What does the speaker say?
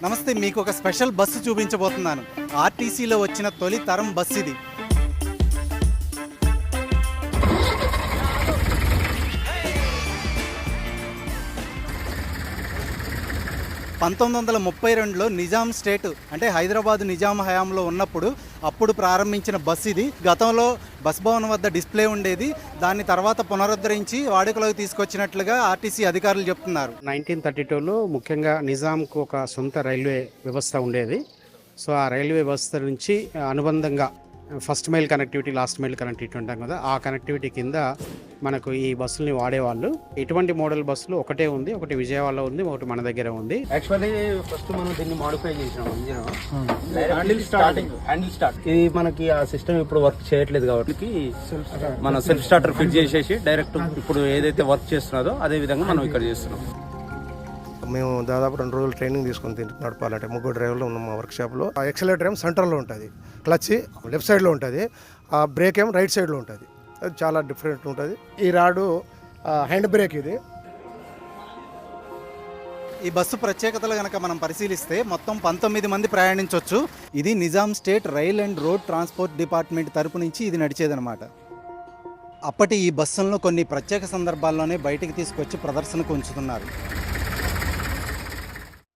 నమస్తే, మీకు ఒక స్పెషల్ బస్సు చూపించబోతున్నాను. ఆర్టీసీలో వచ్చిన తొలి తరం బస్సు ఇది. (1932) నిజాం స్టేట్ అంటే హైదరాబాద్ నిజాం హయాంలో ఉన్నప్పుడు అప్పుడు ప్రారంభించిన బస్సు ఇది. గతంలో బస్ భవన్ వద్ద డిస్ప్లే ఉండేది. దాన్ని తర్వాత పునరుద్ధరించి వాడుకలోకి తీసుకొచ్చినట్లుగా ఆర్టీసీ అధికారులు చెప్తున్నారు. 1932లో ముఖ్యంగా నిజాంకు ఒక సొంత రైల్వే వ్యవస్థ ఉండేది. సో ఆ రైల్వే వ్యవస్థ నుంచి అనుబంధంగా first mile connectivity, last mile connectivity ఉంటాం కదా, ఆ కనెక్టివిటీ కింద మనకు ఈ బస్సుల్ని వాడేవాళ్ళు. ఇటువంటి మోడల్ బస్సులు ఒకటే ఉంది, ఒకటి విజయవాడలో ఉంది, ఒకటి మన దగ్గర ఉంది. యాక్చువల్లీ ఫస్ట్ మనం దీన్ని మాడిఫై చేసినాం. హ్యాండిల్ స్టార్ట్ ఇది మనకి ఆ సిస్టమ్ ఇప్పుడు వర్క్ చేయట్లేదు కాబట్టి మనం సెల్ఫ్ స్టార్టర్ ఫిట్ చేసేసి డైరెక్ట్ ఇప్పుడు ఏదైతే వర్క్ చేస్తున్నదో అదే విధంగా మనం ఇక్కడ చేస్తున్నాం. మేము దాదాపు 2 రోజులు ట్రైనింగ్ తీసుకొని నడపాలంటే 3 డ్రైవర్లు ఉన్నాం మా వర్క్షాప్లో. ఎక్సలేటర్ ఏమో సెంటర్లో ఉంటుంది, క్లచ్ లెఫ్ట్ సైడ్లో ఉంటుంది, ఆ బ్రేక్ ఏమో రైట్ సైడ్లో ఉంటుంది. అది చాలా డిఫరెంట్ ఉంటుంది. ఈ రాడు హ్యాండ్ బ్రేక్ ఇది. ఈ బస్సు ప్రత్యేకతలు కనుక మనం పరిశీలిస్తే మొత్తం 19 మంది ప్రయాణించవచ్చు. ఇది Nizam state rail and road transport department తరపు నుంచి ఇది నడిచేదన్నమాట. అప్పటి ఈ బస్సులను కొన్ని ప్రత్యేక సందర్భాల్లోనే బయటికి తీసుకొచ్చి ప్రదర్శనకు ఉంచుతున్నారు.